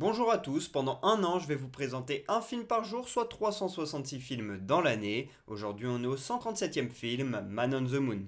Bonjour à tous, pendant un an je vais vous présenter un film par jour, soit 366 films dans l'année. Aujourd'hui on est au 137e film, Man on the Moon.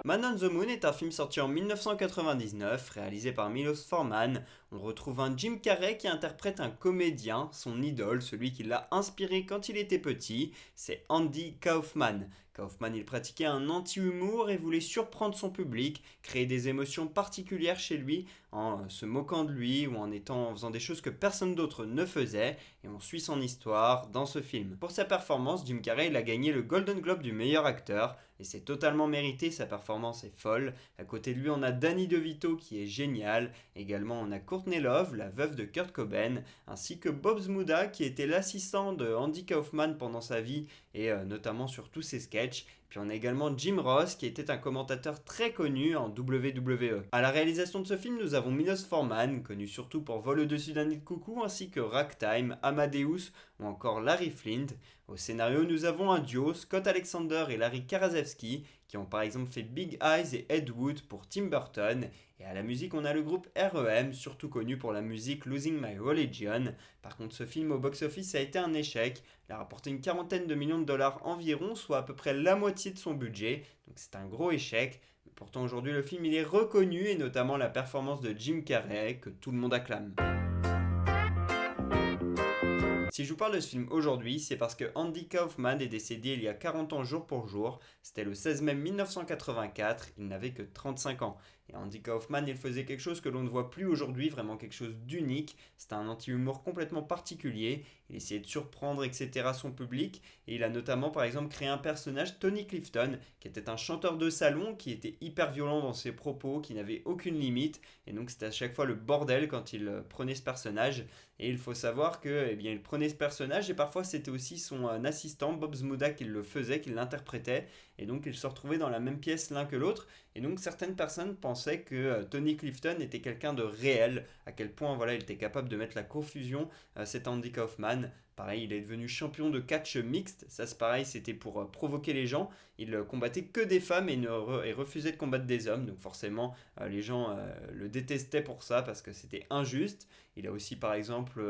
Man on the Moon est un film sorti en 1999, réalisé par Milos Forman. On retrouve un Jim Carrey qui interprète un comédien, son idole, celui qui l'a inspiré quand il était petit, c'est Andy Kaufman. Kaufman, il pratiquait un anti-humour et voulait surprendre son public, créer des émotions particulières chez lui en se moquant de lui ou en faisant des choses que personne d'autre ne faisait. Et on suit son histoire dans ce film. Pour sa performance, Jim Carrey il a gagné le Golden Globe du meilleur acteur et c'est totalement mérité, sa performance est folle. À côté de lui, on a Danny DeVito qui est génial. Également, on a Courtney Love, la veuve de Kurt Cobain, ainsi que Bob Zmuda qui était l'assistant de Andy Kaufman pendant sa vie et notamment sur tous ses sketchs. Puis on a également Jim Ross qui était un commentateur très connu en WWE. À la réalisation de ce film, nous avons Milos Forman, connu surtout pour Vol au-dessus d'un nid de coucou, ainsi que Ragtime, Amadeus ou encore Larry Flint. Au scénario, nous avons un duo, Scott Alexander et Larry Karaszewski, qui ont par exemple fait Big Eyes et Ed Wood pour Tim Burton. Et à la musique, on a le groupe R.E.M., surtout connu pour la musique Losing My Religion. Par contre, ce film au box-office a été un échec. Il a rapporté une quarantaine de millions de dollars environ, soit à peu près la moitié de son budget. Donc c'est un gros échec. Mais pourtant aujourd'hui, le film il est reconnu, et notamment la performance de Jim Carrey, que tout le monde acclame. Si je vous parle de ce film aujourd'hui, c'est parce que Andy Kaufman est décédé il y a 40 ans jour pour jour. C'était le 16 mai 1984, il n'avait que 35 ans. Et Andy Kaufman, il faisait quelque chose que l'on ne voit plus aujourd'hui, vraiment quelque chose d'unique. C'était un anti-humour complètement particulier. Il essayait de surprendre, etc. son public. Et il a notamment, par exemple, créé un personnage, Tony Clifton, qui était un chanteur de salon, qui était hyper violent dans ses propos, qui n'avait aucune limite. Et donc c'était à chaque fois le bordel quand il prenait ce personnage. Et il faut savoir que, eh bien, il prenait ce personnage et parfois c'était aussi son assistant, Bob Zmuda, qui le faisait, qui l'interprétait. Et donc ils se retrouvaient dans la même pièce l'un que l'autre. Et donc certaines personnes pensaient que Tony Clifton était quelqu'un de réel, à quel point voilà, il était capable de mettre la confusion, cet Andy Kaufman. Pareil, il est devenu champion de catch mixte. Ça, c'est pareil, c'était pour provoquer les gens. Il combattait que des femmes et refusait de combattre des hommes. Donc forcément, les gens le détestaient pour ça parce que c'était injuste. Il a aussi, par exemple,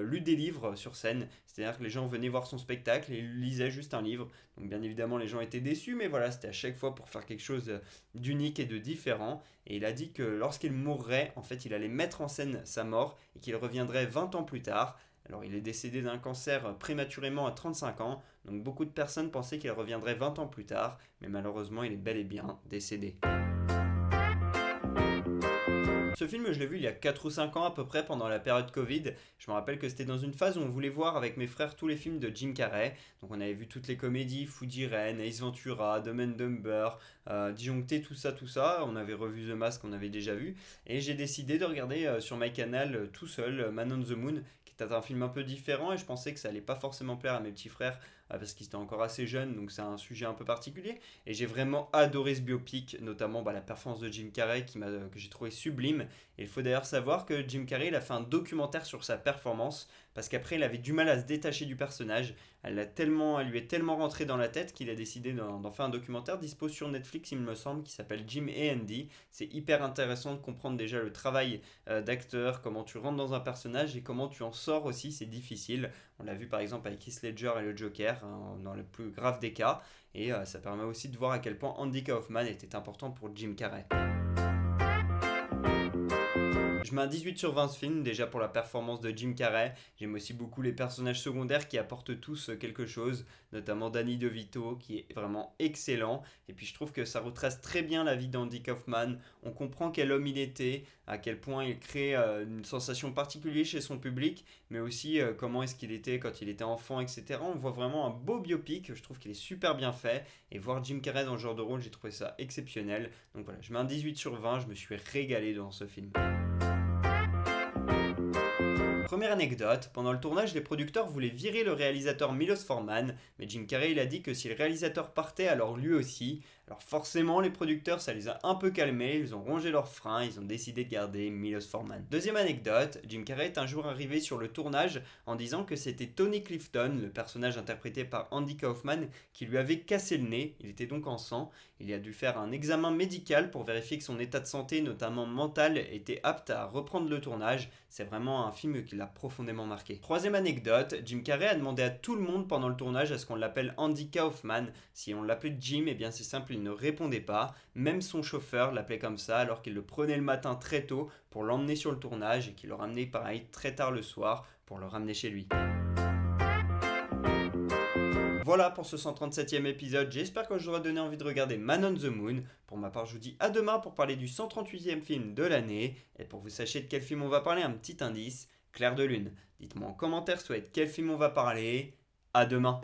lu des livres sur scène. C'est-à-dire que les gens venaient voir son spectacle et il lisait juste un livre. Donc bien évidemment, les gens étaient déçus, mais voilà, c'était à chaque fois pour faire quelque chose d'unique et de différent. Et il a dit que lorsqu'il mourrait, en fait, il allait mettre en scène sa mort et qu'il reviendrait 20 ans plus tard. Alors il est décédé d'un cancer prématurément à 35 ans, donc beaucoup de personnes pensaient qu'il reviendrait 20 ans plus tard, mais malheureusement il est bel et bien décédé. Ce film, je l'ai vu il y a 4 ou 5 ans à peu près pendant la période Covid. Je me rappelle que c'était dans une phase où on voulait voir avec mes frères tous les films de Jim Carrey. Donc on avait vu toutes les comédies, Foodie Ren, Ace Ventura, Dumb and Dumber, Disjoncté, tout ça, tout ça. On avait revu The Mask, on avait déjà vu. Et j'ai décidé de regarder sur MyCanal tout seul Man on the Moon, qui était un film un peu différent et je pensais que ça allait pas forcément plaire à mes petits frères parce qu'ils étaient encore assez jeunes, donc c'est un sujet un peu particulier. Et j'ai vraiment adoré ce biopic, notamment la performance de Jim Carrey que j'ai trouvé sublime. Et il faut d'ailleurs savoir que Jim Carrey il a fait un documentaire sur sa performance parce qu'après il avait du mal à se détacher du personnage. Elle lui est tellement rentrée dans la tête qu'il a décidé d'en faire un documentaire dispo sur Netflix, il me semble, qui s'appelle Jim et Andy. C'est hyper intéressant de comprendre déjà le travail d'acteur, comment tu rentres dans un personnage et comment tu en sors aussi, c'est difficile. On l'a vu par exemple avec Heath Ledger et le Joker, hein, dans le plus grave des cas. Et ça permet aussi de voir à quel point Andy Kaufman était important pour Jim Carrey. Je mets un 18 sur 20 ce film, déjà pour la performance de Jim Carrey. J'aime aussi beaucoup les personnages secondaires qui apportent tous quelque chose, notamment Danny DeVito qui est vraiment excellent. Et puis je trouve que ça retrace très bien la vie d'Andy Kaufman. On comprend quel homme il était, à quel point il crée une sensation particulière chez son public, mais aussi comment est-ce qu'il était quand il était enfant, etc. On voit vraiment un beau biopic, je trouve qu'il est super bien fait. Et voir Jim Carrey dans ce genre de rôle, j'ai trouvé ça exceptionnel. Donc voilà, je mets un 18 sur 20, je me suis régalé dans ce film. Première anecdote, pendant le tournage, les producteurs voulaient virer le réalisateur Milos Forman, mais Jim Carrey il a dit que si le réalisateur partait, alors lui aussi. Alors forcément, les producteurs, ça les a un peu calmés, ils ont rongé leurs freins, ils ont décidé de garder Milos Forman. Deuxième anecdote, Jim Carrey est un jour arrivé sur le tournage en disant que c'était Tony Clifton, le personnage interprété par Andy Kaufman, qui lui avait cassé le nez, il était donc en sang. Il a dû faire un examen médical pour vérifier que son état de santé, notamment mental, était apte à reprendre le tournage. C'est vraiment un film qui l'a profondément marqué. Troisième anecdote, Jim Carrey a demandé à tout le monde pendant le tournage à ce qu'on l'appelle Andy Kaufman. Si on l'appelait Jim, eh bien c'est simple, il ne répondait pas. Même son chauffeur l'appelait comme ça alors qu'il le prenait le matin très tôt pour l'emmener sur le tournage et qu'il le ramenait pareil très tard le soir pour le ramener chez lui. Voilà pour ce 137e épisode, j'espère que je vous aurai donné envie de regarder Man on the Moon. Pour ma part, je vous dis à demain pour parler du 138e film de l'année. Et pour que vous sachiez de quel film on va parler, un petit indice, Clair de Lune. Dites-moi en commentaire soit de quel film on va parler. À demain.